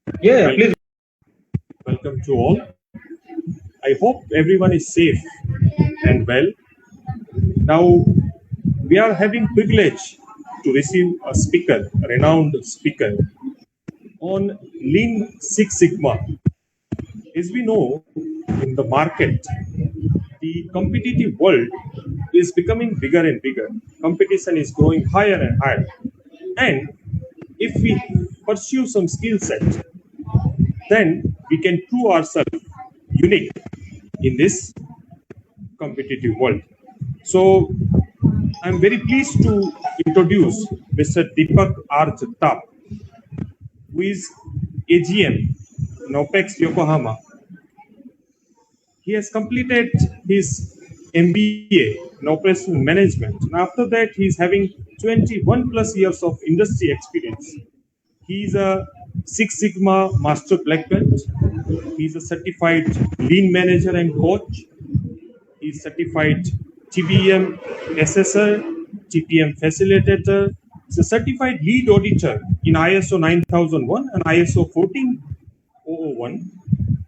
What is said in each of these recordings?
Yeah, Welcome, please. welcome to all. I hope everyone is safe and well. Now, we are having privilege to receive a speaker, a renowned speaker on Lean Six Sigma. As we know, in the market, the competitive world is becoming bigger and bigger. Competition is growing higher and higher. And if we pursue some skill set, then we can prove ourselves unique in this competitive world. So I'm very pleased to introduce Mr. Deepak R. Jagtap, who is AGM, Nopex Yokohama. He has completed his MBA in operational management, and after that, he is having 21 plus years of industry experience. He is a Six Sigma Master Black Belt. He is a certified Lean Manager and Coach. He is certified TBM assessor, TPM facilitator. He's a certified lead auditor in ISO 9001 and ISO 14001.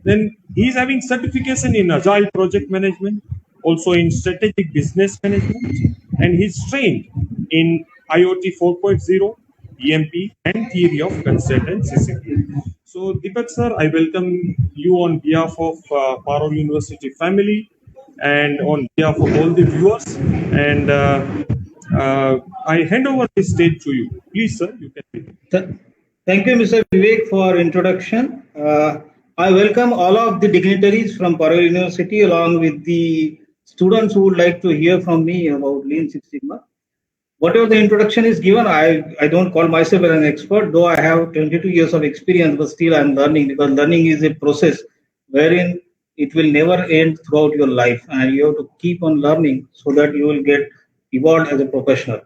Then he is having certification in Agile project management, also in strategic business management, and he's trained in IoT 4.0, EMP, and theory of constraint system. So, Deepak sir, I welcome you on behalf of Parole University family and on behalf of all the viewers. And I hand over the stage to you. Please, sir, you can. Th- Thank you, Mr. Vivek, for introduction. I welcome all of the dignitaries from Parallel University along with the students who would like to hear from me about Lean Six Sigma. Whatever the introduction is given, I don't call myself an expert, though I have 22 years of experience, but still I'm learning because learning is a process wherein it will never end throughout your life and you have to keep on learning so that you will get evolved as a professional.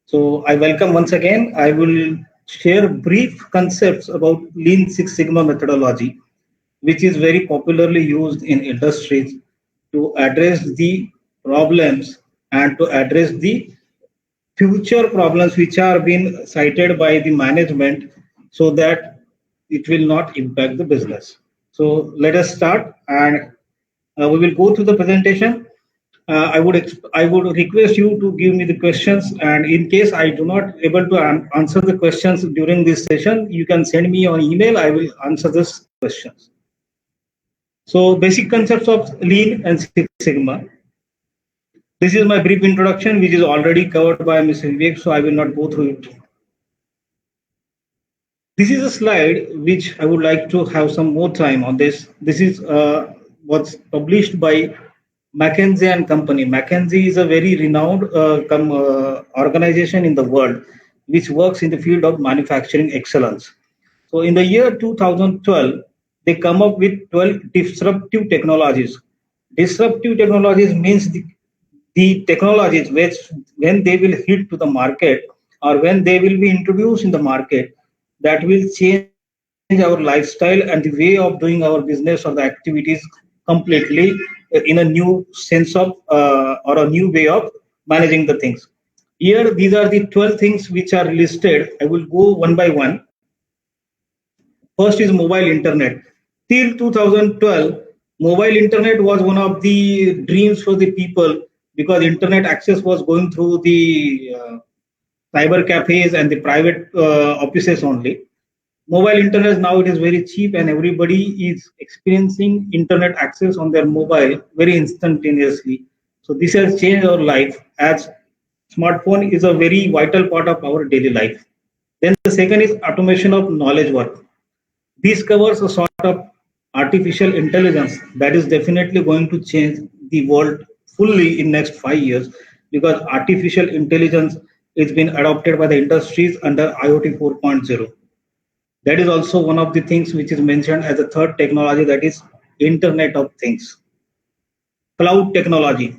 So I welcome once again. I will share brief concepts about Lean Six Sigma methodology, which is very popularly used in industries to address the problems and to address the future problems which are being cited by the management so that it will not impact the business. So let us start and we will go through the presentation. I would request you to give me the questions, and in case I do not able to answer the questions during this session, you can send me on email. I will answer these questions. So basic concepts of Lean and Six Sigma. This is my brief introduction, which is already covered by Mr. Vivek, so I will not go through it. This is a slide which I would like to have some more time on this. This is what's published by McKinsey and Company. McKinsey is a very renowned organization in the world which works in the field of manufacturing excellence. So in the year 2012, they come up with 12 disruptive technologies. Disruptive technologies means the technologies which when they will hit to the market or when they will be introduced in the market that will change our lifestyle and the way of doing our business or the activities completely in a new sense of or a new way of managing the things. Here, these are the 12 things which are listed. I will go one by one. First is mobile internet. Till 2012, mobile internet was one of the dreams for the people because internet access was going through the cyber cafes and the private offices only. Mobile internet now it is very cheap and everybody is experiencing internet access on their mobile very instantaneously. So this has changed our life as smartphone is a very vital part of our daily life. Then the second is automation of knowledge work. This covers a sort of artificial intelligence that is definitely going to change the world fully in next 5 years because artificial intelligence is being adopted by the industries under IoT 4.0. That is also one of the things which is mentioned as a third technology, that is Internet of Things. Cloud technology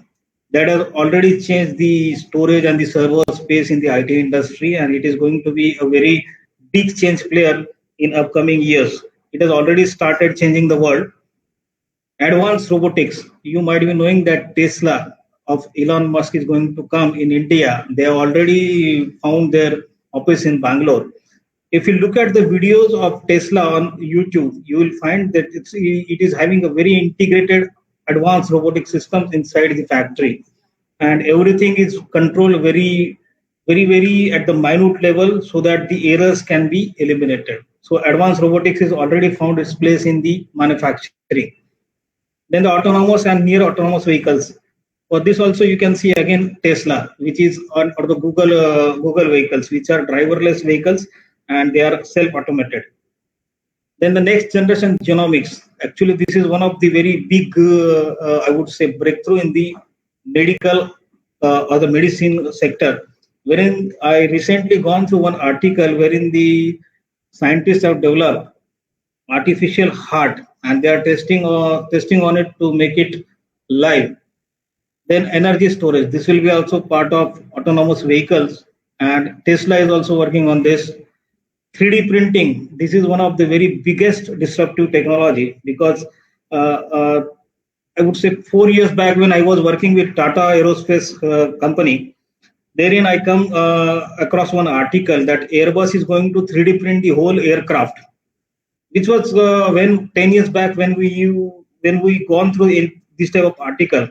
that has already changed the storage and the server space in the IT industry, and it is going to be a very big change player in upcoming years. It has already started changing the world. Advanced robotics. You might be knowing that Tesla of Elon Musk is going to come in India. They have already found their office in Bangalore. If you look at the videos of Tesla on YouTube, you will find that it is having a very integrated advanced robotic systems inside the factory, and everything is controlled very at the minute level so that the errors can be eliminated. So advanced robotics is already found its place in the manufacturing. Then the autonomous and near autonomous vehicles. For this also you can see again Tesla, which is on or the Google vehicles, which are driverless vehicles and they are self-automated. Then the next generation genomics. Actually, this is one of the very big, I would say, breakthrough in the medical or the medicine sector. Wherein I recently gone through one article wherein the scientists have developed artificial heart and they are testing on it to make it live. Then energy storage. This will be also part of autonomous vehicles, and Tesla is also working on this. 3D printing. This is one of the very biggest disruptive technology because I would say 4 years back when I was working with Tata Aerospace company, therein I come across one article that Airbus is going to 3D print the whole aircraft, which was when 10 years back when we gone through this type of article,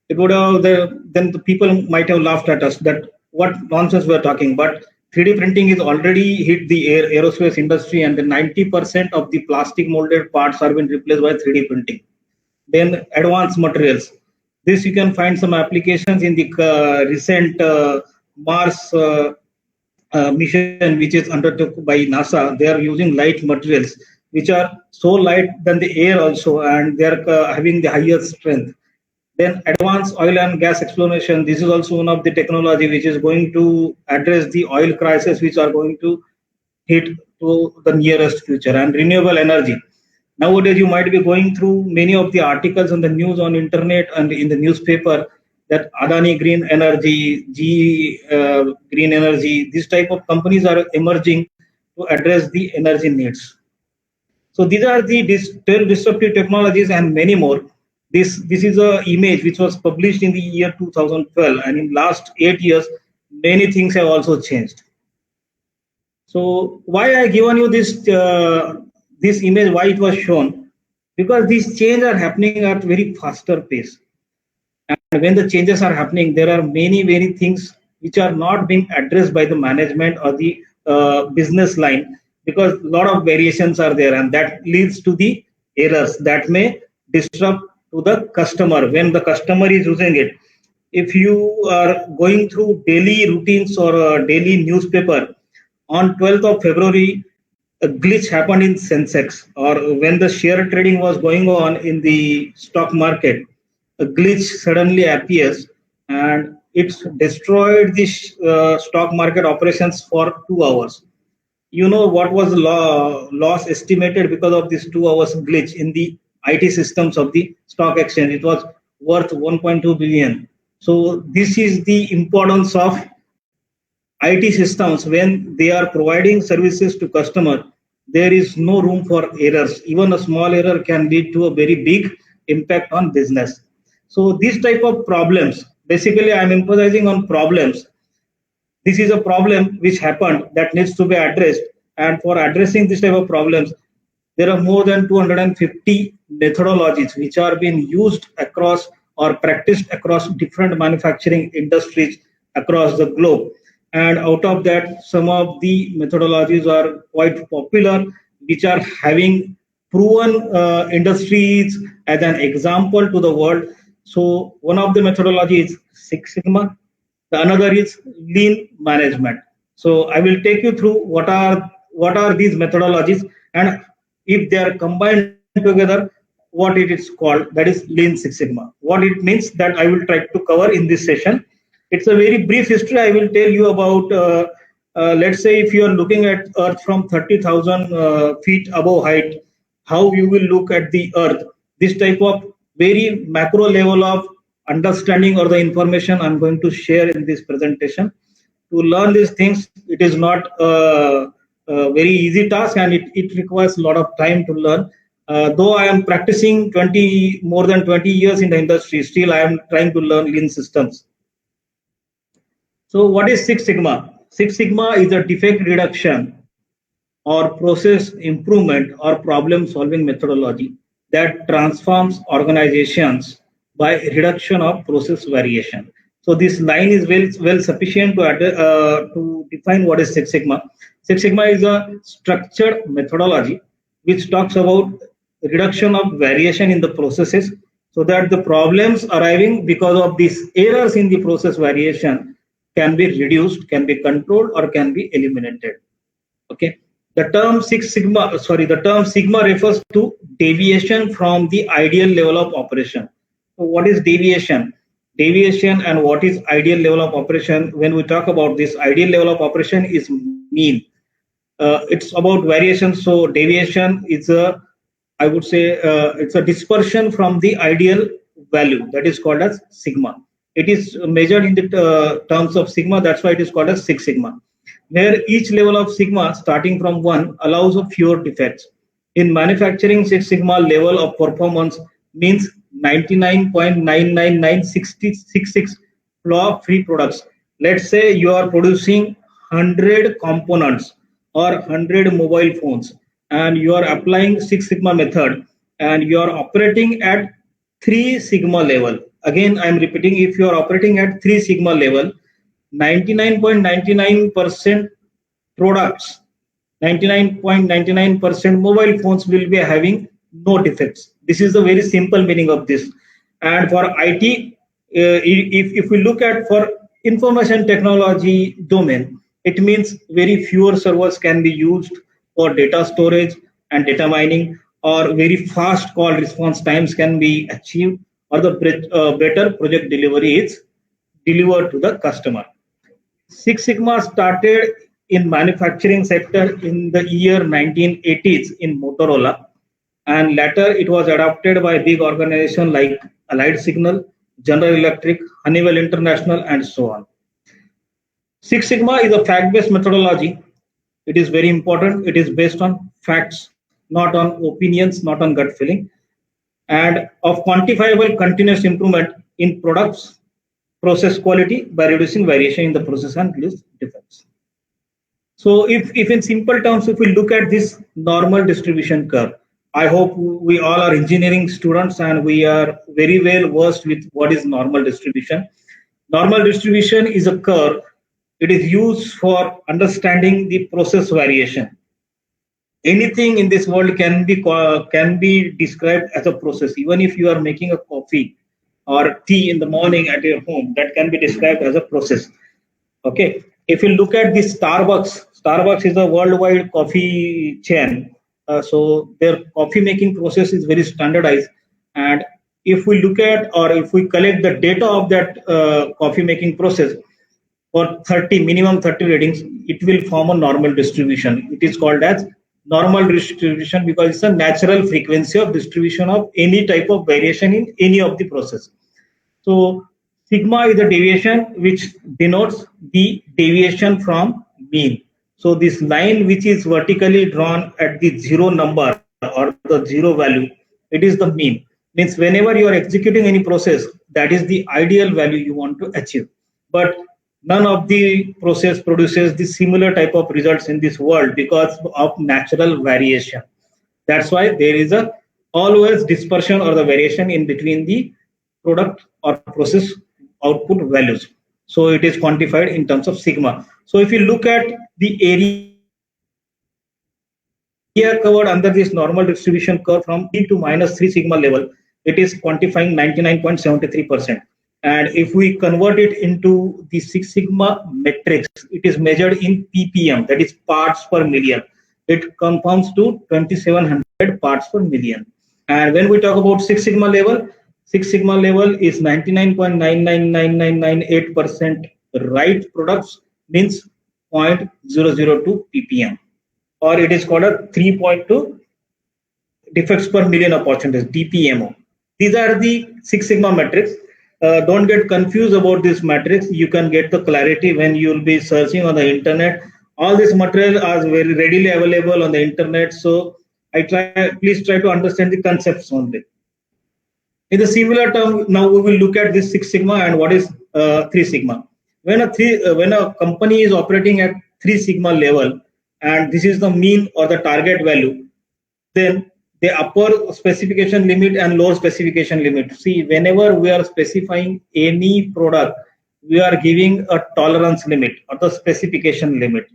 it would have then the people might have laughed at us that what nonsense we're talking. But 3D printing is already hit the aerospace industry, and the 90% of the plastic molded parts are being replaced by 3D printing. Then advanced materials. This you can find some applications in the recent Mars mission, which is undertook by NASA. They are using light materials, which are so light than the air also, and they are having the highest strength. Then advanced oil and gas exploration. This is also one of the technology which is going to address the oil crisis, which are going to hit to the nearest future. And renewable energy. Nowadays, you might be going through many of the articles on the news on internet and in the newspaper that Adani Green Energy, GE Green Energy, this type of companies are emerging to address the energy needs. So these are the 12 disruptive technologies and many more. This is a image which was published in the year 2012, and in last 8 years, many things have also changed. So why I given you this image, why it was shown? Because these changes are happening at very faster pace. And when the changes are happening, there are many things which are not being addressed by the management or the business line, because a lot of variations are there, and that leads to the errors that may disrupt to the customer when the customer is using it. If you are going through daily routines or a daily newspaper, on 12th of February, a glitch happened in Sensex, or when the share trading was going on in the stock market, a glitch suddenly appears and it's destroyed the stock market operations for 2 hours. You know what was the loss estimated because of this 2 hours glitch in the IT systems of the stock exchange? It was worth 1.2 billion. So this is the importance of IT systems. When they are providing services to customer, there is no room for errors. Even a small error can lead to a very big impact on business. So these type of problems, basically I'm emphasizing on problems. This is a problem which happened that needs to be addressed, and for addressing this type of problems, there are more than 250 methodologies which are being used across or practiced across different manufacturing industries across the globe. And out of that, some of the methodologies are quite popular, which are having proven industries as an example to the world. So one of the methodology is Six Sigma, the another is lean management. So I will take you through what are these methodologies, and if they are combined together, what it is called, that is Lean Six Sigma. What it means, that I will try to cover in this session. It's a very brief history. I will tell you about, let's say if you are looking at Earth from 30,000 feet above height, how you will look at the Earth. This type of very macro level of understanding or the information I'm going to share in this presentation. To learn these things, it is not a very easy task, and it requires a lot of time to learn. Though I am practicing more than 20 years in the industry, still I am trying to learn lean systems. So what is Six Sigma? Six Sigma is a defect reduction or process improvement or problem solving methodology that transforms organizations by reduction of process variation. So this line is well sufficient to define what is Six Sigma. Six Sigma is a structured methodology which talks about reduction of variation in the processes so that the problems arising because of these errors in the process variation can be reduced, can be controlled, or can be eliminated. Okay. The term sigma refers to deviation from the ideal level of operation. So what is deviation? Deviation and what is ideal level of operation? When we talk about this, ideal level of operation is mean. It's about variation. So deviation is I would say, it's a dispersion from the ideal value that is called as sigma. It is measured in the terms of sigma. That's why it is called as Six Sigma, where each level of sigma starting from 1 allows of fewer defects. In manufacturing, Six Sigma level of performance means 99.99966 flaw-free products. Let's say you are producing 100 components or 100 mobile phones and you are applying Six Sigma method and you are operating at 3 sigma level. Again, I am repeating, if you are operating at 3 sigma level, 99.99% products, 99.99% mobile phones will be having no defects. This is the very simple meaning of this. And for IT, if we look at for information technology domain, it means very fewer servers can be used for data storage and data mining, or very fast call response times can be achieved, or the better project delivery is delivered to the customer. Six Sigma started in manufacturing sector in the year 1980s in Motorola, and later it was adopted by big organizations like Allied Signal, General Electric, Honeywell International, and so on. Six Sigma is a fact-based methodology. It is very important. It is based on facts, not on opinions, not on gut feeling, and of quantifiable continuous improvement in products, process quality by reducing variation in the process and reduce defects. So if in simple terms, if we look at this normal distribution curve, I hope we all are engineering students and we are very well versed with what is normal distribution. Normal distribution is a curve. It is used for understanding the process variation. Anything in this world can be described as a process. Even if you are making a coffee or tea in the morning at your home, that can be described as a process. Okay. If you look at the Starbucks is a worldwide coffee chain. So their coffee making process is very standardized. And if we look at, or if we collect the data of that coffee making process for minimum 30 readings, it will form a normal distribution. It is called as normal distribution because it's a natural frequency of distribution of any type of variation in any of the process. So sigma is a deviation which denotes the deviation from mean. So this line which is vertically drawn at the 0 number or the 0 value, it is the mean. Means whenever you are executing any process, that is the ideal value you want to achieve. But none of the process produces the similar type of results in this world because of natural variation. That's why there is a always dispersion or the variation in between the product or process output values. So it is quantified in terms of sigma. So if you look at the area covered under this normal distribution curve from E to minus 3 sigma level, it is quantifying 99.73%. And if we convert it into the Six Sigma metrics, it is measured in ppm, that is parts per million. It conforms to 2700 parts per million. And when we talk about Six Sigma level is 99.999998% right products, means 0.002 ppm, or it is called a 3.2 defects per million opportunities, DPMO. These are the Six Sigma metrics. Don't get confused about this matrix. You can get the clarity when you will be searching on the internet. All this material is very readily available on the internet. So please try to understand the concepts only. In the similar term, now we will look at this Six Sigma and what is 3 Sigma. When a company is operating at 3 Sigma level, and this is the mean or the target value, then the upper specification limit and lower specification limit. See, whenever we are specifying any product, we are giving a tolerance limit or the specification limit.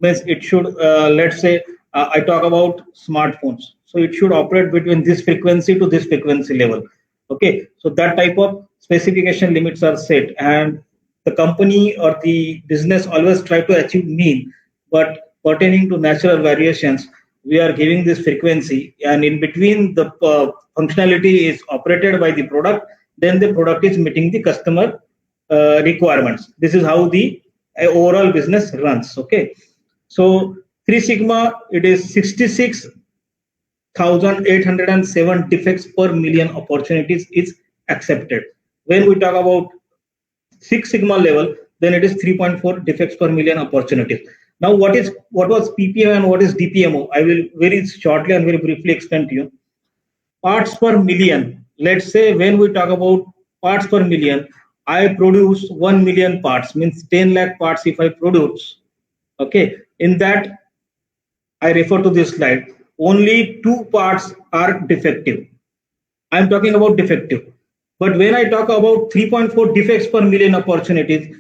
Means it should, let's say, I talk about smartphones. So it should operate between this frequency to this frequency level. Okay, so that type of specification limits are set, and the company or the business always try to achieve mean, but pertaining to natural variations, we are giving this frequency, and in between the functionality is operated by the product, then the product is meeting the customer requirements. This is how the overall business runs. Okay, so 3 sigma, it is 66,807 defects per million opportunities is accepted. When we talk about 6 sigma level, then it is 3.4 defects per million opportunities. Now, what was PPM and what is DPMO? I will very shortly and very briefly explain to you. Parts per million. Let's say when we talk about parts per million, I produce 1 million parts, means 10 lakh parts if I produce. Okay, in that I refer to this slide. Only 2 parts are defective. I'm talking about defective. But when I talk about 3.4 defects per million opportunities,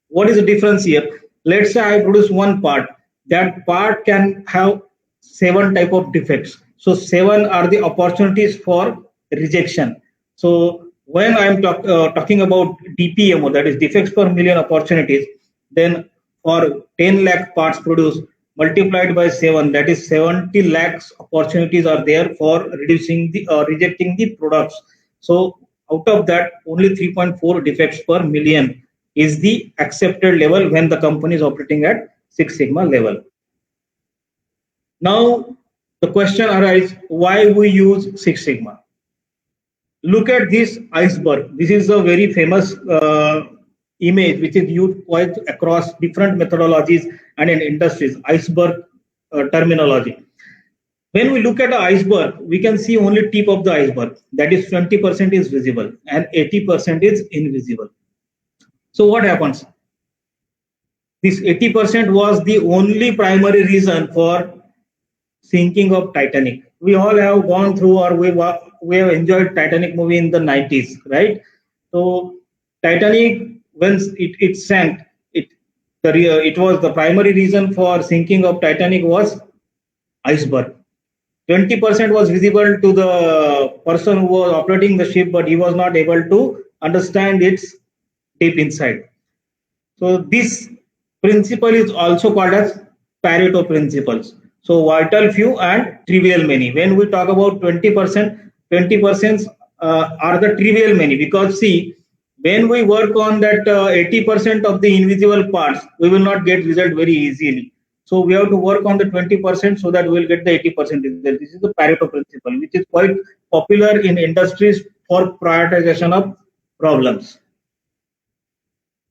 what is the difference here? Let's say I produce 1 part. That part can have 7 type of defects. So 7 are the opportunities for rejection. So when I'm talking about DPMO, that is defects per million opportunities, then for 10 lakh parts produced, multiplied by 7, that is 70 lakhs opportunities are there for reducing the rejecting the products. So out of that, only 3.4 defects per million is the accepted level when the company is operating at 6 sigma level. Now the question arises, why we use 6 sigma? Look at this iceberg. This is a very famous image which is used quite across different methodologies and in industries, iceberg terminology. When we look at an iceberg, we can see only tip of the iceberg. That is 20% is visible and 80% is invisible. So what happens? This 80% was the only primary reason for sinking of Titanic. We all have gone through, or we have enjoyed Titanic movie in the 90s, right? So Titanic, when it sank, it was the primary reason for sinking of Titanic was iceberg. 20% was visible to the person who was operating the ship, but he was not able to understand its deep inside. So this principle is also called as Pareto principles. So vital few and trivial many. When we talk about 20%, 20% are the trivial many, because see, when we work on that 80% of the invisible parts, we will not get result very easily. So we have to work on the 20% so that we will get the 80% result. This is the Pareto principle, which is quite popular in industries for prioritization of problems.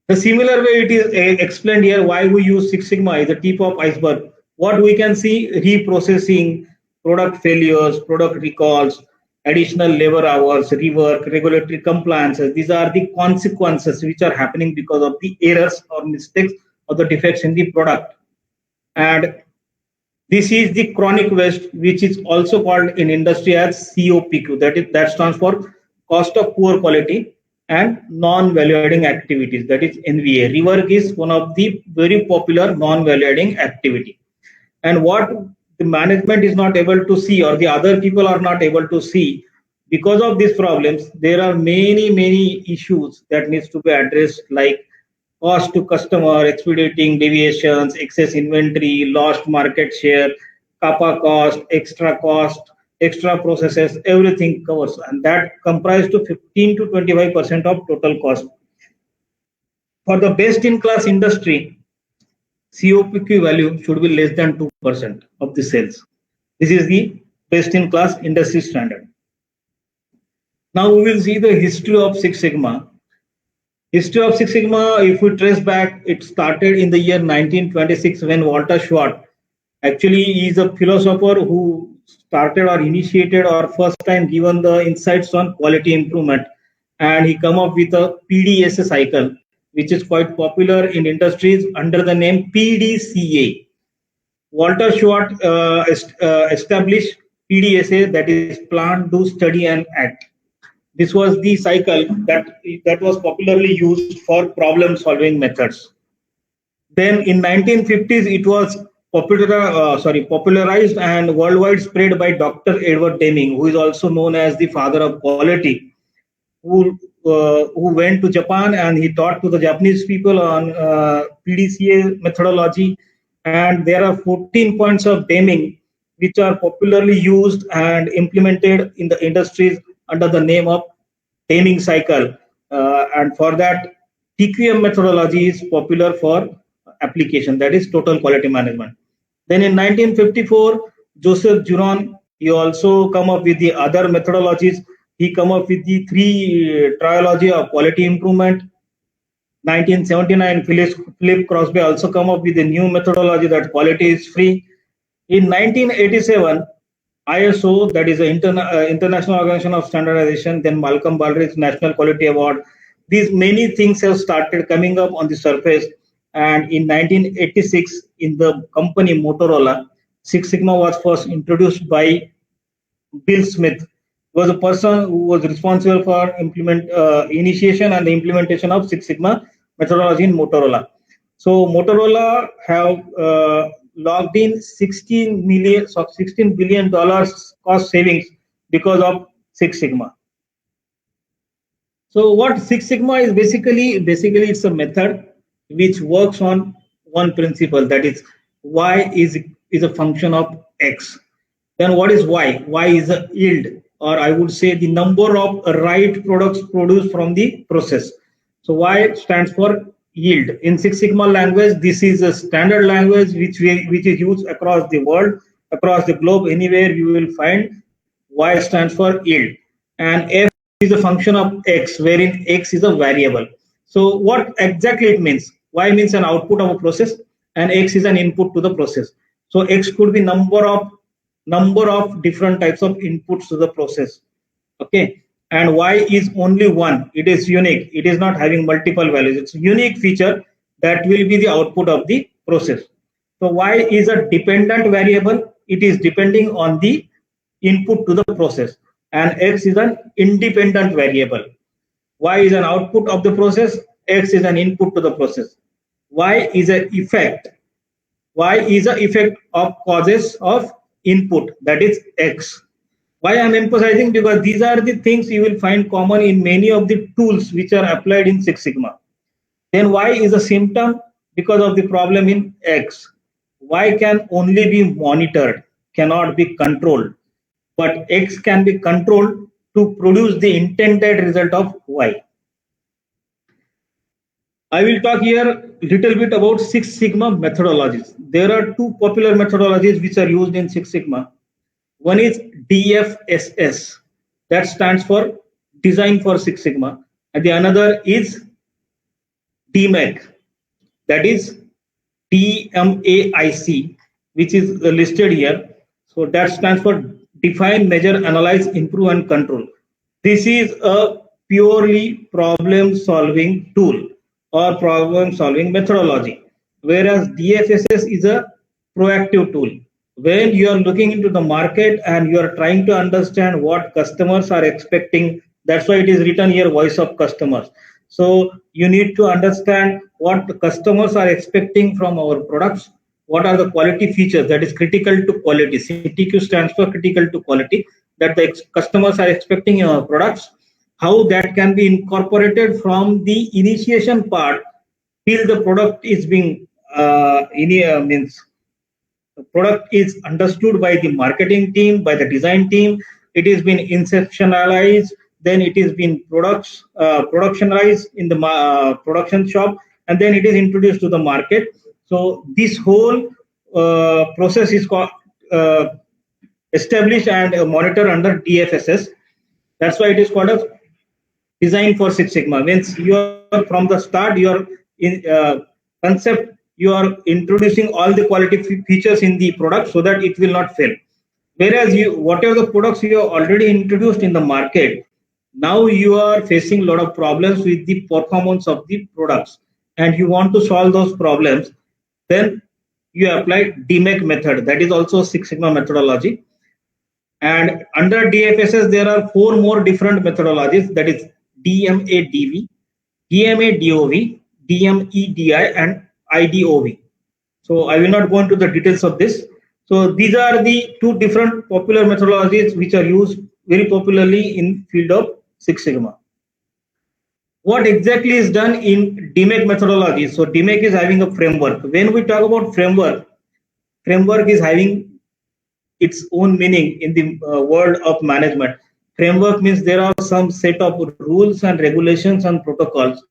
The similar way it is explained here, why we use 6 sigma is the tip of iceberg. What we can see, reprocessing, product failures, product recalls, additional labor hours, rework, regulatory compliances. These are the consequences which are happening because of the errors or mistakes or the defects in the product. And this is the chronic waste, which is also called in industry as COPQ. That stands for cost of poor quality and non-value adding activities. That is NVA. Rework is one of the very popular non-value adding activity. And what the management is not able to see, or the other people are not able to see, because of these problems, there are many issues that needs to be addressed, like cost to customer, expediting deviations, excess inventory, lost market share, kappa cost, extra processes, everything covers, and that comprised to 15 to 25% of total cost. For the best in class industry, COPQ value should be less than 2% of the sales. This is the best in class industry standard. Now we will see the history of 6 sigma. History of 6 sigma, if we trace back, it started in the year 1926 when Walter Schwartz, actually he is a philosopher who started or initiated or first time given the insights on quality improvement, and he come up with a PDSA cycle, which is quite popular in industries under the name PDCA. Walter Schwartz established PDSA, that is Plan, Do, Study, and Act. This was the cycle that was popularly used for problem-solving methods. Then in 1950s, it was popularized and worldwide spread by Dr. Edward Deming, who is also known as the father of quality, who went to Japan and he taught to the Japanese people on PDCA methodology. And there are 14 points of Deming which are popularly used and implemented in the industries under the name of Deming cycle. And for that, TQM methodology is popular for application, that is total quality management. Then in 1954, Joseph Juran, he also come up with the other methodologies. He come up with the three trilogy of quality improvement. 1979, Philip Crosby also come up with a new methodology that quality is free. In 1987, ISO, that is the International Organization of Standardization, then Malcolm Baldrige National Quality Award. These many things have started coming up on the surface. And in 1986, in the company Motorola, Six Sigma was first introduced by Bill Smith, was a person who was responsible for initiation and the implementation of Six Sigma methodology in Motorola. So Motorola have logged in $16 billion cost savings because of Six Sigma. So what Six Sigma is basically it's a method which works on one principle, that is Y is a function of X. Then what is Y? Y is a yield, or I would say the number of right products produced from the process. So Y stands for yield. In Six Sigma language, this is a standard language which is used across the world, across the globe. Anywhere you will find Y stands for yield, and F is a function of X, wherein X is a variable. So what exactly it means? Y means an output of a process, and X is an input to the process. So X could be number of different types of inputs to the process. Okay, and Y is only one. It is unique. It is not having multiple values. It's a unique feature that will be the output of the process. So Y is a dependent variable. It is depending on the input to the process, and X is an independent variable. Y is an output of the process. X is an input to the process. Y is an effect. Y is an effect of causes of input, that is X. Why I'm emphasizing? Because these are the things you will find common in many of the tools which are applied in Six Sigma. Then Y is a symptom because of the problem in X. Y can only be monitored, cannot be controlled, but X can be controlled to produce the intended result of Y. I will talk here a little bit about Six Sigma methodologies. There are two popular methodologies which are used in Six Sigma. One is DFSS, that stands for Design for Six Sigma, and the another is DMAIC, that is DMAIC, which is listed here. So that stands for Define, Measure, Analyze, Improve, and Control. This is a purely problem-solving tool or problem-solving methodology, whereas DFSS is a proactive tool. When you are looking into the market and you are trying to understand what customers are expecting, that's why it is written here, voice of customers. So you need to understand what the customers are expecting from our products, what are the quality features that is critical to quality. CTQ stands for critical to quality, that the customers are expecting in our products, how that can be incorporated from the initiation part till the product is being the product is understood by the marketing team, by the design team. It has been inceptionalized, then it has been productionized in the production shop, and then it is introduced to the market. So this whole process is called established and monitored under DFSS. That's why it is called a Design for Six Sigma. Means you are from the start, your concept, you are introducing all the quality features in the product so that it will not fail. Whereas whatever the products you have already introduced in the market, now you are facing a lot of problems with the performance of the products, and you want to solve those problems. Then you apply DMAIC method. That is also Six Sigma methodology. And under DFSS, there are 4 more different methodologies. That is DMADV, DMADOV, DMEDI, and IDOV. So I will not go into the details of this. So these are the 2 different popular methodologies which are used very popularly in field of Six Sigma. What exactly is done in DMAIC methodology? So DMAIC is having a framework. When we talk about framework, framework is having its own meaning in the world of management. Framework means there are some set of rules and regulations and protocols.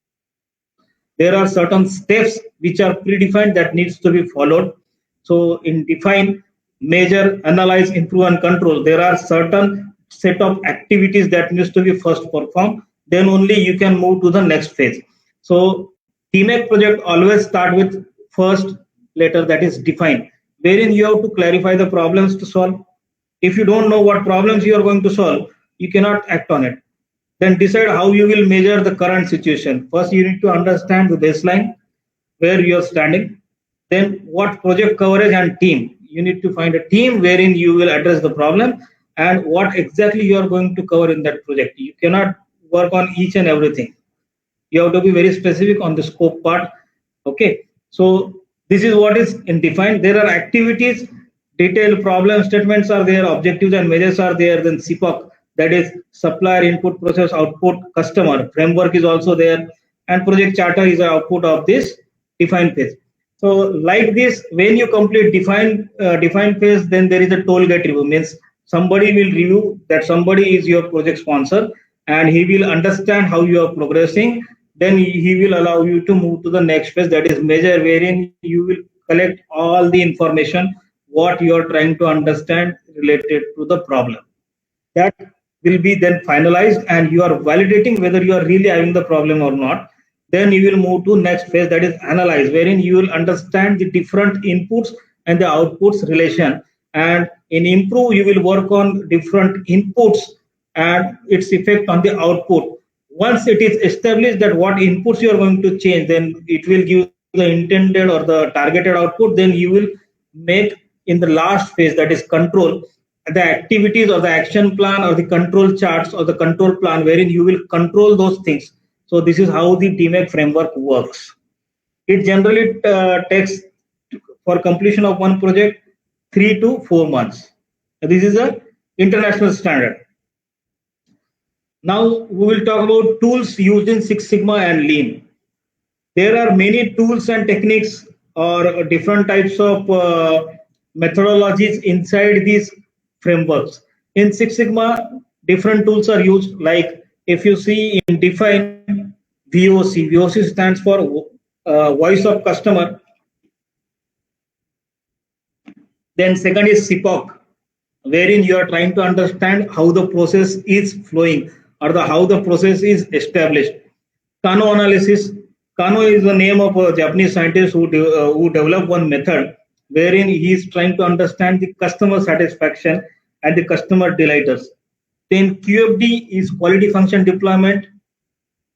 There are certain steps which are predefined that needs to be followed. So in define, measure, analyze, improve, and control, there are certain set of activities that needs to be first performed. Then only you can move to the next phase. So DMAIC project always start with first letter, that is define, wherein you have to clarify the problems to solve. If you don't know what problems you are going to solve, you cannot act on it. Then decide how you will measure the current situation. First, you need to understand the baseline, where you are standing. Then what project coverage and team. You need to find a team wherein you will address the problem and what exactly you are going to cover in that project. You cannot work on each and everything. You have to be very specific on the scope part. Okay. So this is what is in defined. There are activities, detailed problem statements are there, objectives and measures are there. Then CPOC, that is supplier input, process output, customer framework is also there, and project charter is an output of this define phase. So like this, when you complete define phase, then there is a toll gate review. Means somebody will review that, somebody is your project sponsor and he will understand how you are progressing. Then he will allow you to move to the next phase, that is measure, wherein you will collect all the information what you are trying to understand related to the problem. That will be then finalized and you are validating whether you are really having the problem or not. Then you will move to next phase, that is analyze, wherein you will understand the different inputs and the outputs relation. And in improve, you will work on different inputs and its effect on the output. Once it is established that what inputs you are going to change, then it will give the intended or the targeted output. Then you will make in the last phase, that is control, the activities or the action plan or the control charts or the control plan, wherein you will control those things. So this is how the DMAIC framework works. It generally takes for completion of one project 3 to 4 months. This is a international standard. Now we will talk about tools used in Six Sigma and Lean. There are many tools and techniques or different types of methodologies inside these frameworks. In Six Sigma, different tools are used. Like if you see in define, VOC. VOC stands for voice of customer. Then second is CPOC, wherein you are trying to understand how the process is flowing or how the process is established. Kano analysis. Kano is the name of a Japanese scientist who developed one method wherein he is trying to understand the customer satisfaction and the customer delighters. Then QFD is quality function deployment.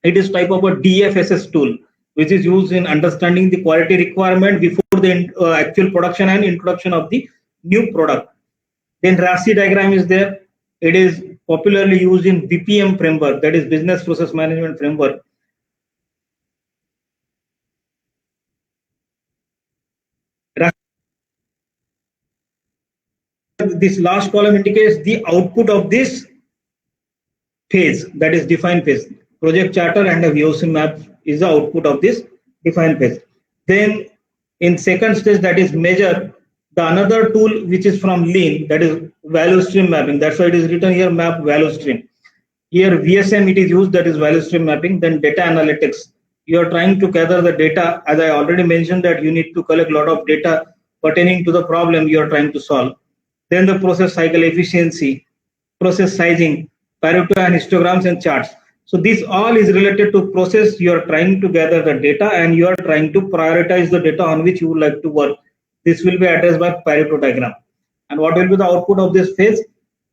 It is type of a DFSS tool which is used in understanding the quality requirement before the actual production and introduction of the new product. Then RASI diagram is there. It is popularly used in BPM framework, that is business process management framework. This last column indicates the output of this phase, that is define phase. Project charter and a VOC map is the output of this define phase. Then in second stage, that is measure, the another tool which is from Lean, that is value stream mapping. That's why it is written here map value stream. Here VSM it is used, that is value stream mapping. Then data analytics. You are trying to gather the data. As I already mentioned that you need to collect a lot of data pertaining to the problem you are trying to solve. Then the process cycle efficiency, process sizing, Pareto and histograms and charts. So this all is related to process. You are trying to gather the data and you are trying to prioritize the data on which you would like to work. This will be addressed by Pareto diagram. And what will be the output of this phase?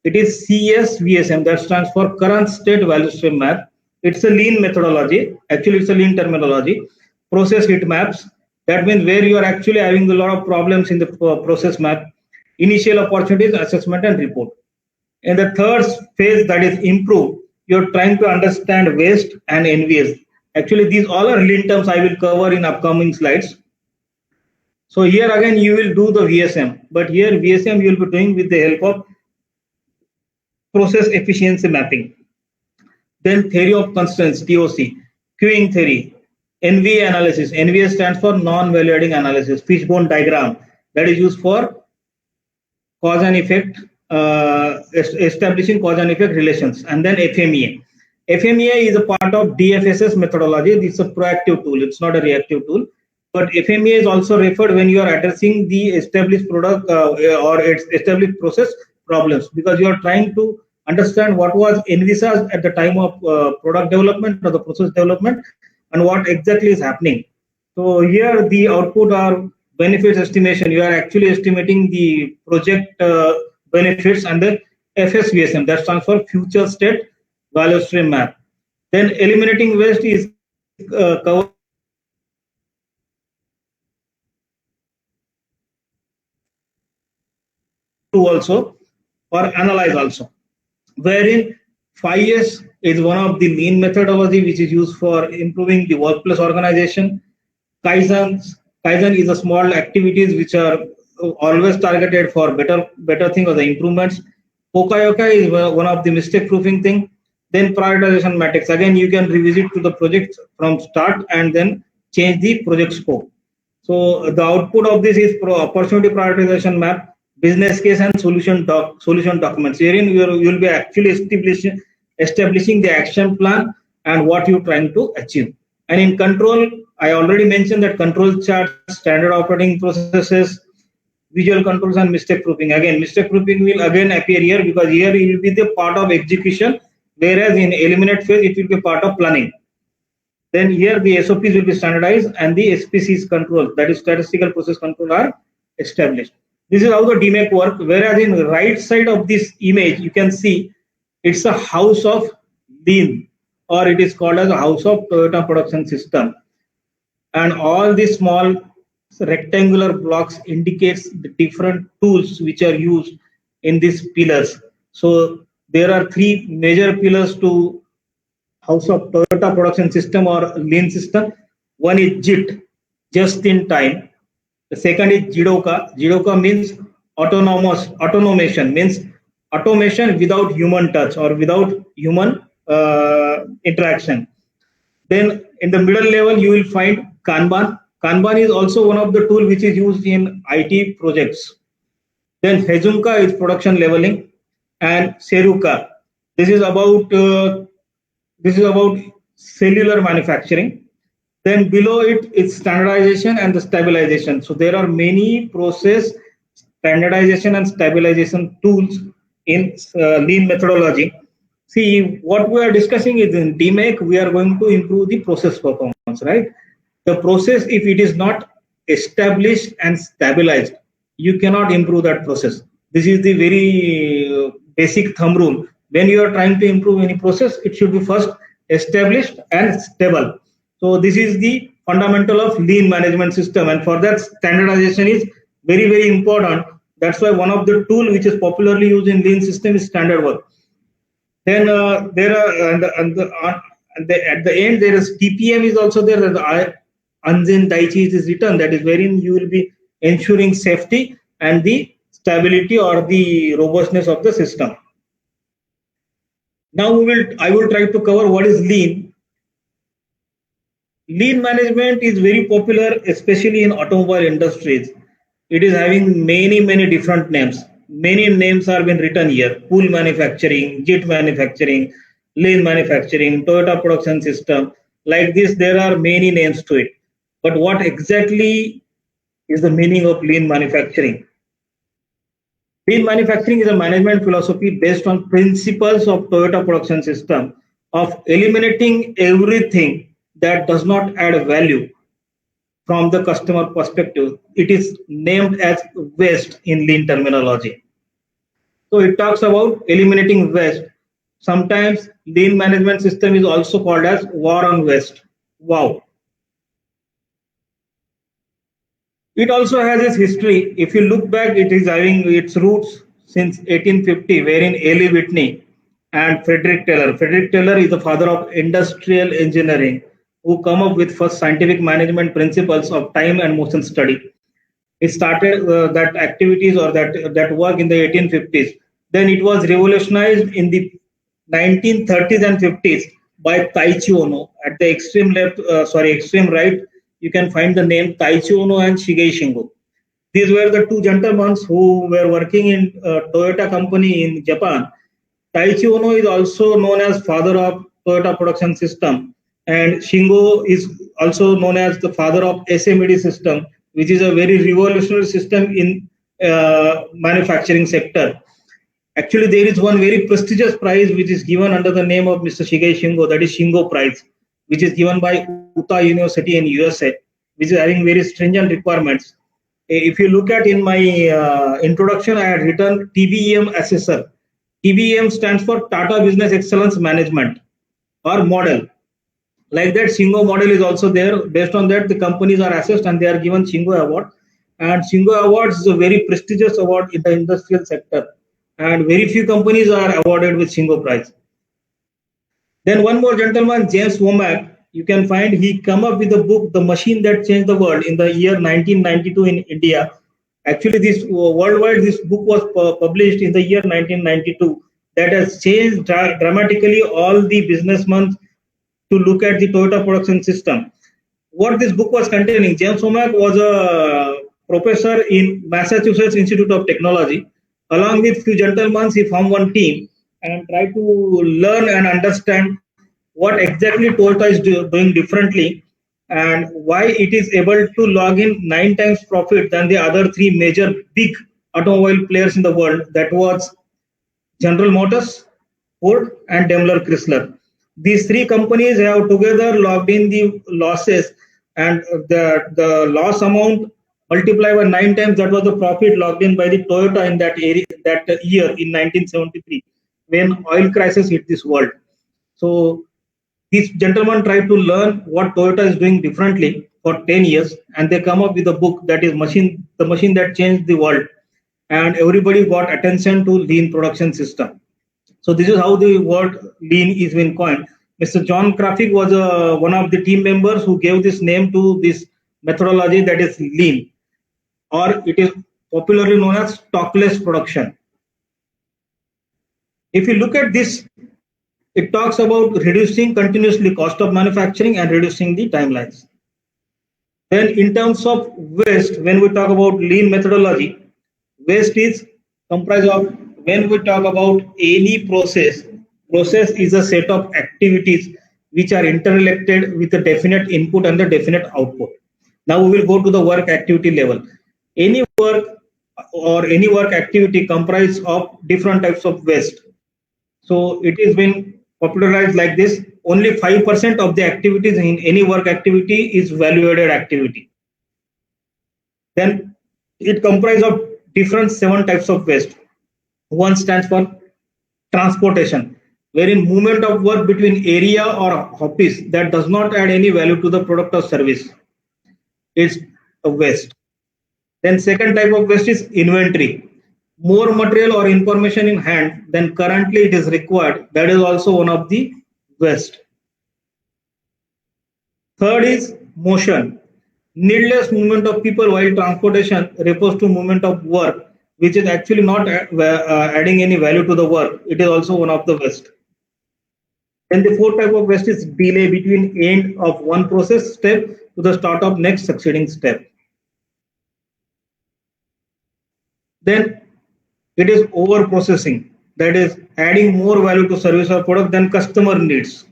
It is CSVSM, that stands for current state value stream map. It's a lean methodology. Actually, it's a lean terminology. Process heat maps, That means where you are actually having a lot of problems in the process map, initial opportunities, assessment and report. In the third phase, that is improve, you're trying to understand waste and NVS. Actually, these all are lean terms I will cover in upcoming slides. So here again, you will do the VSM, but here VSM you will be doing with the help of process efficiency mapping. Then theory of constraints, TOC, queuing theory, NVA analysis. NVA stands for non-value adding analysis. Fishbone diagram, that is used for cause and effect, establishing cause and effect relations. And then FMEA. FMEA is a part of DFSS methodology. It's a proactive tool. It's not a reactive tool. But FMEA is also referred when you are addressing the established product or its established process problems, because you are trying to understand what was envisaged at the time of product development or the process development and what exactly is happening. So here the output are benefits estimation. You are actually estimating the project benefits, and the FSVSM, that stands for future state value stream map. Then eliminating waste is covered also, or analyze also, wherein 5S is one of the lean methodology which is used for improving the workplace organization. Kaizen is a small activities which are always targeted for better thing or the improvements. Pokayoka is one of the mistake proofing thing. Then prioritization matrix, again you can revisit to the project from start and then change the project scope. So the output of this is opportunity prioritization map, business case and solution documents. Herein you will be actually establishing the action plan and what you're trying to achieve. And in control, I already mentioned that control charts, standard operating processes, visual controls and mistake proofing. Again, mistake proofing will again appear here, because here it will be the part of execution, whereas in eliminate phase it will be part of planning. Then here the SOPs will be standardized and the SPCs control, that is statistical process control, are established. This is how the DMAIC work. Whereas in the right side of this image, you can see it's a house of lean, or it is called as a house of Toyota production system. And all these small rectangular blocks indicates the different tools which are used in these pillars. So there are three major pillars to house of Toyota production system or lean system. One is JIT, just in time. The second is JIDOKA. JIDOKA means automation, means automation without human touch or without human interaction. Then in the middle level, you will find Kanban. Kanban is also one of the tools which is used in IT projects. Then Hejunka is production leveling, and Seruka. This is about cellular manufacturing. Then below it is standardization and the stabilization. So there are many process standardization and stabilization tools in lean methodology. See, what we are discussing is in DMAIC, we are going to improve the process performance, right? The process, if it is not established and stabilized, you cannot improve that process. This is the very basic thumb rule. When you are trying to improve any process, it should be first established and stable. So this is the fundamental of lean management system, and for that standardization is very, very important. That's why one of the tool which is popularly used in lean system is standard work. Then there are at the end there is TPM is also there. The Anzen Daichi is written, that is wherein you will be ensuring safety and the stability or the robustness of the system. Now I will try to cover what is lean. Lean management is very popular, especially in automobile industries. It is having many different names. Many names are been written here: pool manufacturing, JIT manufacturing, lean manufacturing, Toyota production system. Like this, there are many names to it. But what exactly is the meaning of lean manufacturing? Lean manufacturing is a management philosophy based on principles of Toyota production system of eliminating everything that does not add value from the customer perspective. It is named as waste in lean terminology. So it talks about eliminating waste. Sometimes lean management system is also called as war on waste. Wow. It also has its history. If you look back, it is having its roots since 1850, wherein Eli Whitney and Frederick Taylor. Frederick Taylor is the father of industrial engineering, who come up with first scientific management principles of time and motion study. It started that activities or that work in the 1850s. Then it was revolutionized in the 1930s and 50s by Taichi Ono. At the extreme left, extreme right, you can find the name Taichi Ono and Shigeru Shingo. These were the two gentlemen who were working in Toyota company in Japan. Taichi Ono is also known as father of Toyota production system, and Shingo is also known as the father of SMED system, which is a very revolutionary system in manufacturing sector. Actually, there is one very prestigious prize which is given under the name of Mr. Shigeru Shingo, that is Shingo Prize, which is given by Utah University in USA, which is having very stringent requirements. If you look at in my introduction, I had written TBEM assessor. TBEM stands for Tata Business Excellence Management or model. Like that, Shingo model is also there. Based on that, the companies are assessed and they are given Shingo Award. And Shingo Awards is a very prestigious award in the industrial sector. And very few companies are awarded with Shingo Prize. Then one more gentleman, James Womack, you can find he come up with a book, The Machine That Changed the World, in the year 1992 in India. Actually, this worldwide, this book was published in the year 1992. That has changed dramatically all the businessmen to look at the Toyota production system. What this book was containing, James Womack was a professor in Massachusetts Institute of Technology. Along with few gentlemen, he formed one team and tried to learn and understand what exactly Toyota is doing differently and why it is able to log in 9 times profit than the other three major big automobile players in the world. That was General Motors, Ford, and Daimler Chrysler. These three companies have together logged in the losses, and the loss amount multiplied by 9 times. That was the profit logged in by the Toyota in that area that year in 1973, when oil crisis hit this world. So these gentlemen try to learn what Toyota is doing differently for 10 years, and they come up with a book that is the machine that changed the world, and everybody got attention to lean production system. So this is how the word lean is been coined. Mr. John Krafik was one of the team members who gave this name to this methodology, that is lean, or it is popularly known as stockless production. If you look at this, it talks about reducing continuously cost of manufacturing and reducing the timelines. Then in terms of waste, when we talk about lean methodology, waste is comprised of, when we talk about any process is a set of activities which are interrelated with a definite input and a definite output. Now we will go to the work activity level. Any work or any work activity comprised of different types of waste. So it has been popularized like this: only 5% of the activities in any work activity is value added activity. Then it comprises of different 7 types of waste. One stands for transportation, wherein movement of work between area or office that does not add any value to the product or service is a waste. Then second type of waste is inventory. More material or information in hand than currently it is required. That is also one of the waste. Third is motion. Needless movement of people while transportation refers to movement of work, which is actually not adding any value to the work. It is also one of the waste. Then the fourth type of waste is delay between end of one process step to the start of next succeeding step. Then it is over processing, that is adding more value to service or product than customer needs.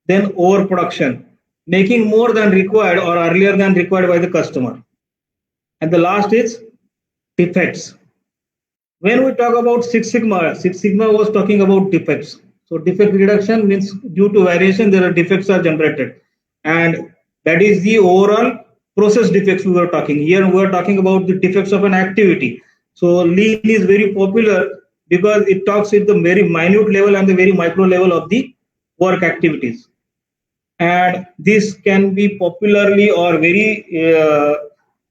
Then overproduction, making more than required or earlier than required by the customer. And the last is defects. When we talk about Six Sigma was talking about defects. So defect reduction means due to variation there are defects are generated, and that is the overall process defects we were talking. Here we are talking about the defects of an activity. So lean is very popular because it talks at the very minute level and the very micro level of the work activities. And this can be popularly or very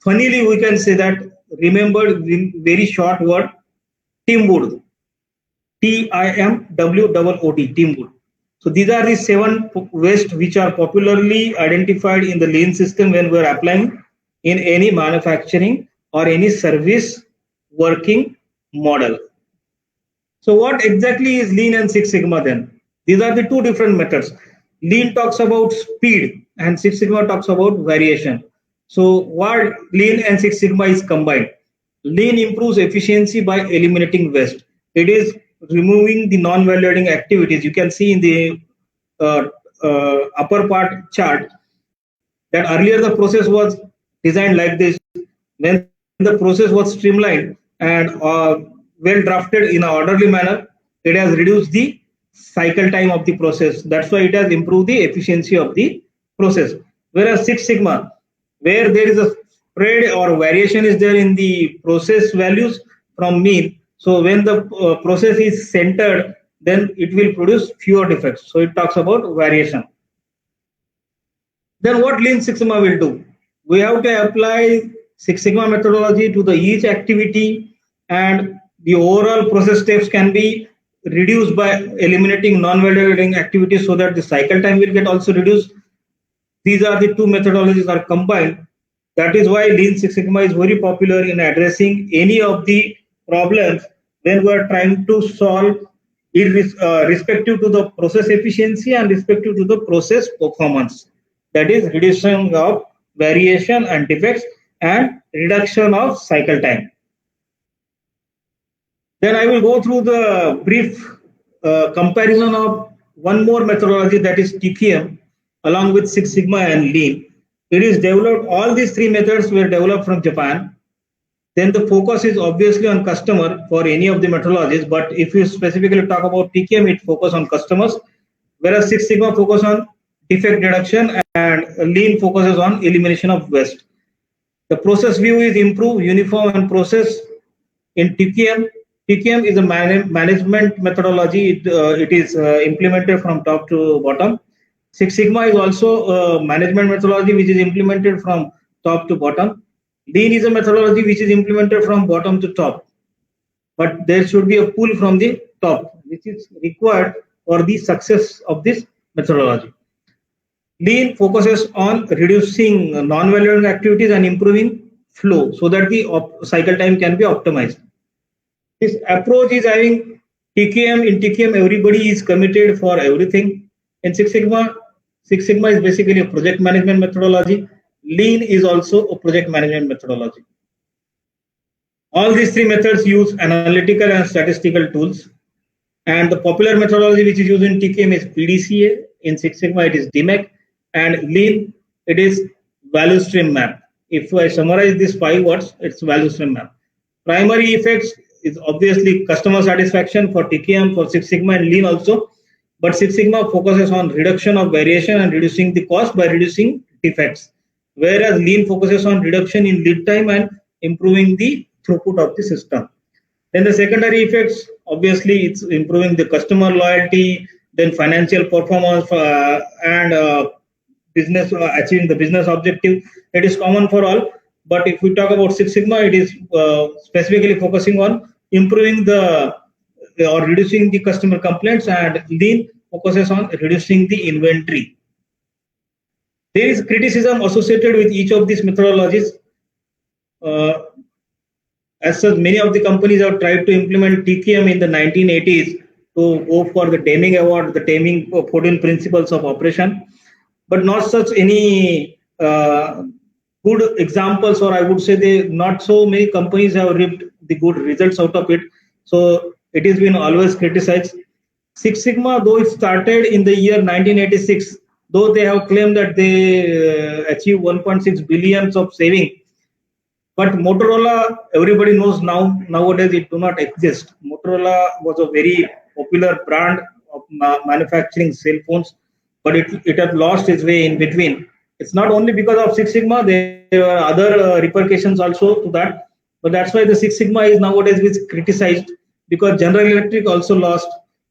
funnily we can say that, remember in very short word, Timwood, TIMWOOD, Timwood. So these are the 7 waste which are popularly identified in the lean system when we are applying in any manufacturing or any service working model. So what exactly is lean and Six Sigma then? These are the two different methods. Lean talks about speed and Six Sigma talks about variation. So what lean and Six Sigma is combined. Lean improves efficiency by eliminating waste. It is removing the non-value adding activities. You can see in the uh, upper part chart that earlier the process was designed like this. When the process was streamlined and well drafted in an orderly manner, it has reduced the cycle time of the process. That's why it has improved the efficiency of the process. Whereas Six Sigma, where there is a spread or variation is there in the process values from mean. So when the process is centered, then it will produce fewer defects. So it talks about variation. Then what Lean Six Sigma will do? We have to apply Six Sigma methodology to the each activity, and the overall process steps can be reduced by eliminating non-value-adding activities so that the cycle time will get also reduced. These are the two methodologies are combined. That is why Lean Six Sigma is very popular in addressing any of the problems when we are trying to solve respective to the process efficiency and respective to the process performance. That is reduction of variation and defects and reduction of cycle time. Then I will go through the brief comparison of one more methodology, that is TQM, along with Six Sigma and Lean. It is developed, all these three methods were developed from Japan. Then the focus is obviously on customer for any of the methodologies, but if you specifically talk about TQM, it focuses on customers, whereas Six Sigma focus on defect reduction and Lean focuses on elimination of waste. The process view is improve uniform and process in TQM. TQM is a management methodology. It is implemented from top to bottom. Six Sigma is also a management methodology which is implemented from top to bottom. Lean is a methodology which is implemented from bottom to top. But there should be a pull from the top, which is required for the success of this methodology. Lean focuses on reducing non-value activities and improving flow so that the cycle time can be optimized. This approach is having TQM. In TQM, everybody is committed for everything. In Six Sigma is basically a project management methodology. Lean is also a project management methodology. All these three methods use analytical and statistical tools. And the popular methodology which is used in TQM is PDCA. In Six Sigma, it is DMAIC. And Lean, it is value stream map. If I summarize these 5 words, it's value stream map. Primary effects is obviously customer satisfaction for TQM, for Six Sigma and Lean also. But Six Sigma focuses on reduction of variation and reducing the cost by reducing defects. Whereas Lean focuses on reduction in lead time and improving the throughput of the system. Then the secondary effects, obviously, it's improving the customer loyalty, then financial performance and business achieving the business objective. It is common for all. But if we talk about Six Sigma, it is specifically focusing on improving or reducing the customer complaints, and Lean focuses on reducing the inventory. There is criticism associated with each of these methodologies. As such, many of the companies have tried to implement TQM in the 1980s to go for the Deming Award, the Deming 14 Principles of Operation, but not such any good examples, or I would say not so many companies have reaped the good results out of it. So it has been always criticized. Six Sigma, though it started in the year 1986, though they have claimed that they achieved 1.6 billions of saving, but Motorola, everybody knows nowadays it do not exist. Motorola was a very popular brand of manufacturing cell phones, but it had lost its way in between. It's not only because of Six Sigma, there are other repercussions also to that. But that's why the Six Sigma is nowadays criticized, because General Electric also lost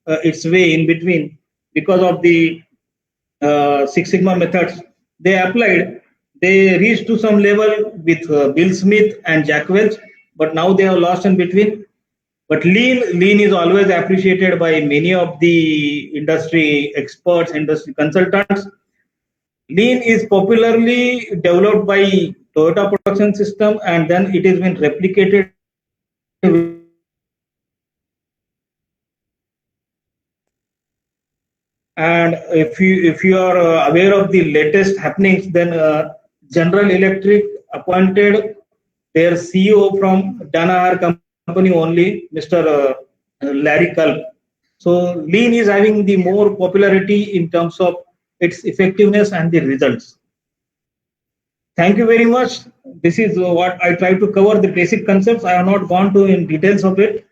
its way in between because of the Six Sigma methods they applied. they reached to some level with Bill Smith and Jack Welch, but now they have lost in between. But lean is always appreciated by many of the industry experts, industry consultants. Lean is popularly developed by Toyota Production System, and then it has been replicated. And if you are aware of the latest happenings, then General Electric appointed their CEO from Danaher company only, Mr. Larry Culp. So lean is having the more popularity in terms of its effectiveness and the results. Thank you very much. This is what I try to cover, the basic concepts. I have not gone to in details of it.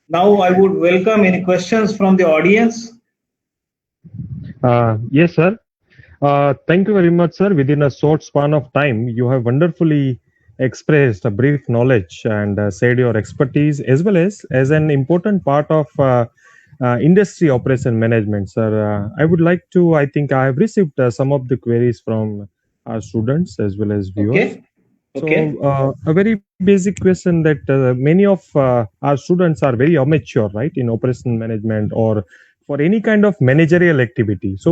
Now I would welcome any questions from the audience. Yes, sir. Thank you very much, sir. Within a short span of time, you have wonderfully expressed a brief knowledge and said your expertise as well as an important part of industry operation management, sir. I would like to, I think I have received some of the queries from our students as well as viewers. Okay. So a very basic question that many of our students are very amateur, right, in operation management or for any kind of managerial activity. So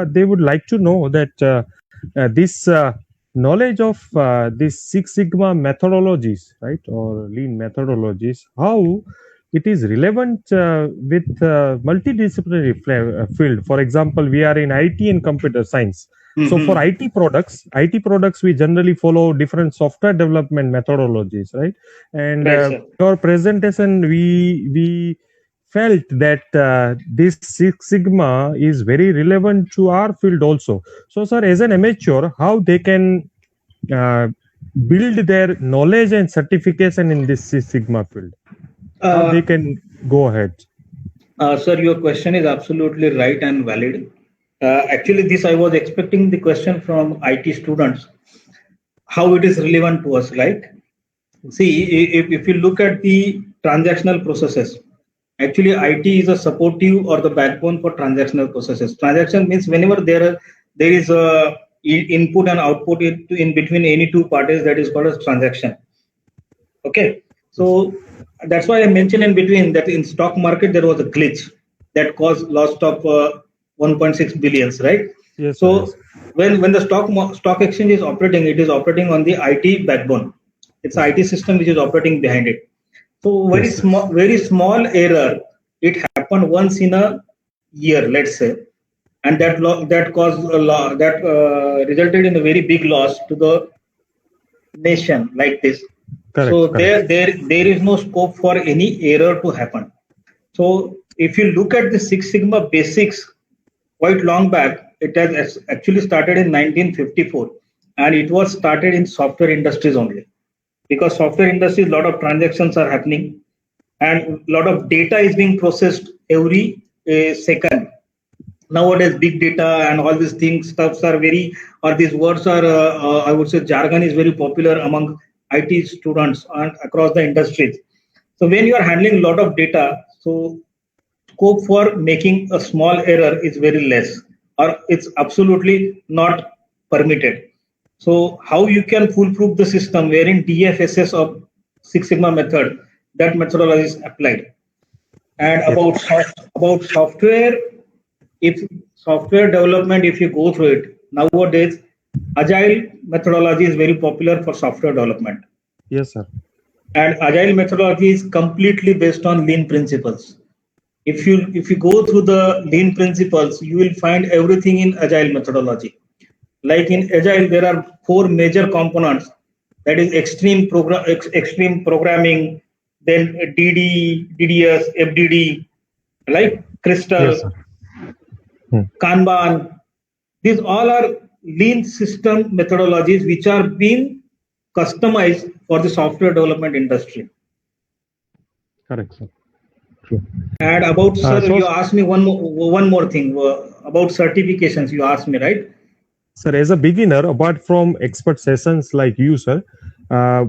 they would like to know that this knowledge of these Six Sigma methodologies, right, or lean methodologies, how it is relevant with multidisciplinary field. For example, we are in IT and computer science. So for IT products, we generally follow different software development methodologies, right? And our presentation, we felt that this Six Sigma is very relevant to our field also. So, sir, as an amateur, how they can build their knowledge and certification in this Six Sigma field? How they can go ahead? Sir, your question is absolutely right and valid. Actually, this I was expecting the question from IT students, how it is relevant to us, right? See, if you look at the transactional processes, actually IT is a supportive or the backbone for transactional processes. Transaction means whenever there is a input and output in between any two parties, that is called as transaction. Okay, so that's why I mentioned in between that in stock market there was a glitch that caused loss of 1.6 billions, right? Yes. So yes. when the stock exchange is operating, it is operating on the IT backbone. It's IT system which is operating behind it. So very small error. It happened once in a year, let's say, and that caused resulted in a very big loss to the nation like this. Correct, so correct. there is no scope for any error to happen. So if you look at the Six Sigma basics, quite long back, it has actually started in 1954, and it was started in software industries only, because software industries, a lot of transactions are happening and a lot of data is being processed every second. Nowadays, big data and all these things, stuffs are these words are, I would say, jargon is very popular among IT students and across the industries. So when you are handling a lot of data, so scope for making a small error is very less, or it's absolutely not permitted. So how you can foolproof the system wherein DFSS of Six Sigma method, that methodology is applied. And about software, if software development, if you go through it, nowadays, agile methodology is very popular for software development. Yes, sir. And agile methodology is completely based on lean principles. If you go through the lean principles, you will find everything in agile methodology. Like in agile, there are 4 major components. That is extreme programming, then DD, DDS, FDD, like Crystal, Yes, sir. Kanban. These all are lean system methodologies which are being customized for the software development industry. Correct, sir. True. And about, sir, so- you asked me one more thing about certifications. You asked me, right? Sir, as a beginner, apart from expert sessions like you, sir,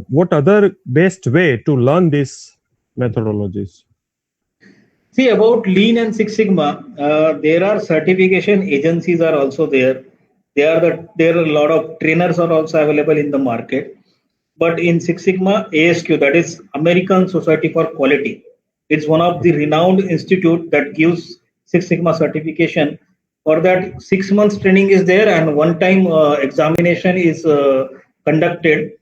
what other best way to learn these methodologies? See, about Lean and Six Sigma, there are certification agencies are also there. There are a lot of trainers are also available in the market. But in Six Sigma ASQ, that is American Society for Quality, it's one of the renowned institute that gives Six Sigma certification. For that, 6 months training is there, and one-time examination is conducted.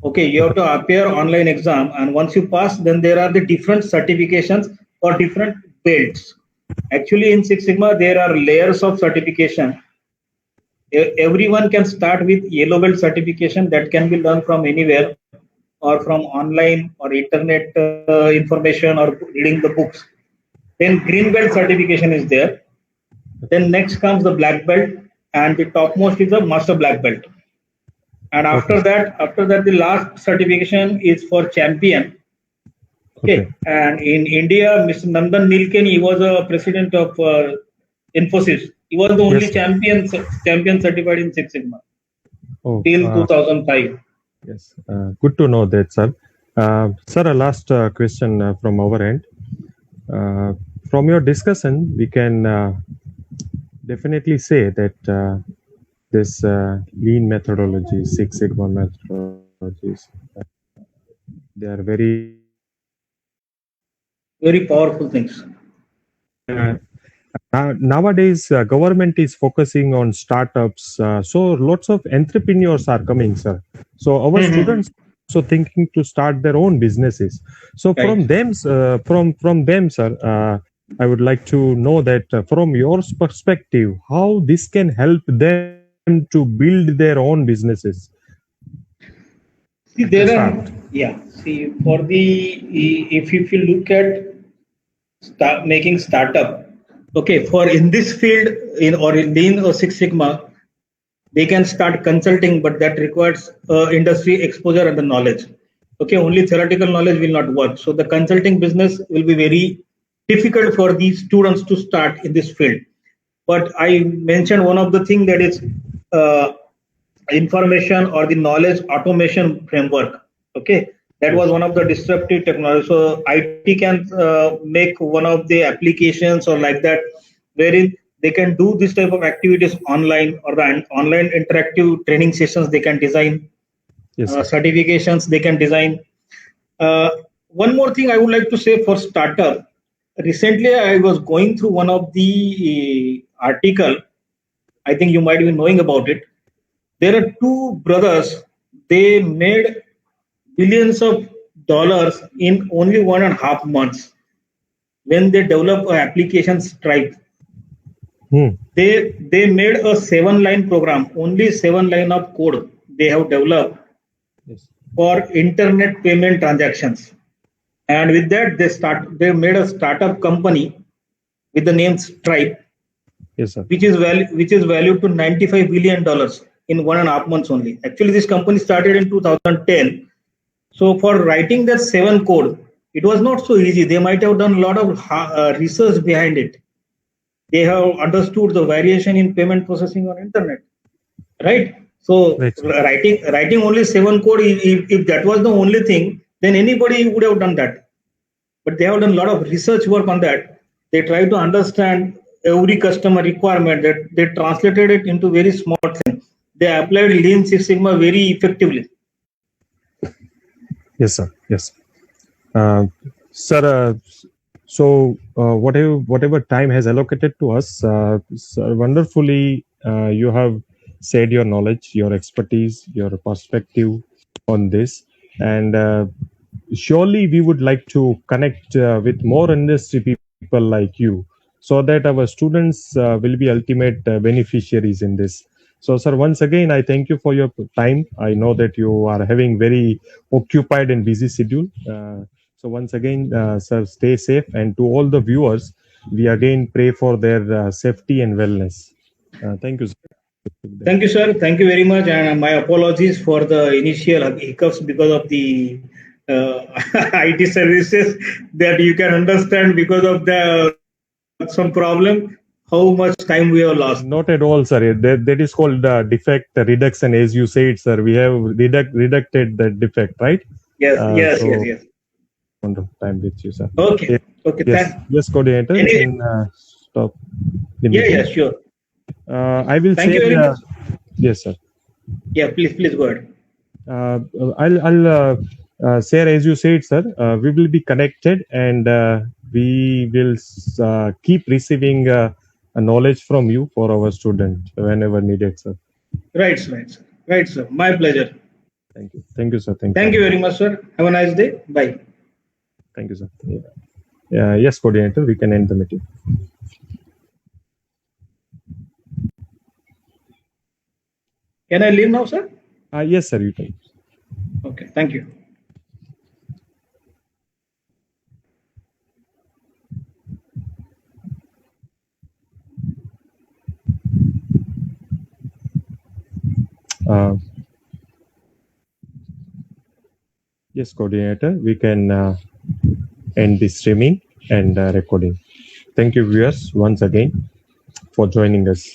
Okay, you have to appear online exam, and once you pass, then there are the different certifications for different belts. Actually, in Six Sigma, there are layers of certification. Everyone can start with yellow belt certification that can be learned from anywhere or from online or internet information or reading the books. Then green belt certification is there. Then next comes the black belt, and the topmost is the master black belt. And after that, the last certification is for champion. Okay. And in India, Mr. Nandan Nilekani, he was a president of Infosys. He was the only champion certified in Six Sigma till 2005. Yes, good to know that, sir. Sir, a last question from our end. From your discussion, we can definitely say that this lean methodology, Six Sigma methodologies, they are very powerful things. Nowadays, government is focusing on startups, so lots of entrepreneurs are coming, sir. So our students also thinking to start their own businesses. So from them, sir, I would like to know that from your perspective, how this can help them to build their own businesses. See, if you look at making startup. Okay, for in this field in Lean or Six Sigma, they can start consulting, but that requires industry exposure and the knowledge. Okay, only theoretical knowledge will not work. So the consulting business will be very difficult for these students to start in this field. But I mentioned one of the things that is information or the knowledge automation framework. Okay, that was one of the disruptive technologies. So IT can make one of the applications or like that, wherein they can do this type of activities online, or the online interactive training sessions they can design, certifications they can design. One more thing I would like to say for startup. Recently, I was going through one of the article. I think you might be knowing about it. There are two brothers. They made billions of dollars in only 1.5 months when they develop an application Stripe. They made a 7-line program, only 7 line of code they have developed for internet payment transactions. And with that, they made a startup company with the name Stripe, which is valued to $95 billion in 1.5 months only. Actually, this company started in 2010. So for writing that 7 code, it was not so easy. They might have done a lot of research behind it. They have understood the variation in payment processing on internet, right? So writing only 7 code, if that was the only thing, then anybody would have done that. But they have done a lot of research work on that. They try to understand every customer requirement, that they translated it into very small thing. They applied Lean Six Sigma very effectively. Yes, sir. Yes, sir. So whatever time has allocated to us, sir, wonderfully you have shared your knowledge, your expertise, your perspective on this, and surely we would like to connect with more industry people like you, so that our students will be ultimate beneficiaries in this. So, sir, once again, I thank you for your time. I know that you are having very occupied and busy schedule. So once again, sir, stay safe. And to all the viewers, we again pray for their safety and wellness. Thank you, sir. Thank you, sir. Thank you very much. And my apologies for the initial hiccups because of the IT services, that you can understand because of the some problem, how much time we have lost. Not at all, sir. That is called defect reduction, as you said, sir. We have reducted the defect, right? Yes, yes. Wonderful time with you, sir. Okay. Yes, coordinator. Anyway. Can stop. Yeah, sure. I will Thank you very much. Yes, sir. Yeah, please go ahead. I'll share, as you said, sir. We will be connected, and we will keep receiving knowledge from you for our student whenever needed, sir. Right, sir. My pleasure. Thank you, sir. Thank you very much, sir. Have a nice day. Bye. Thank you, sir. Yeah. Yes, coordinator, we can end the meeting. Can I leave now, sir? Yes, sir, you can. Okay, thank you. Yes, coordinator, we can end the streaming and recording. Thank you, viewers, once again for joining us.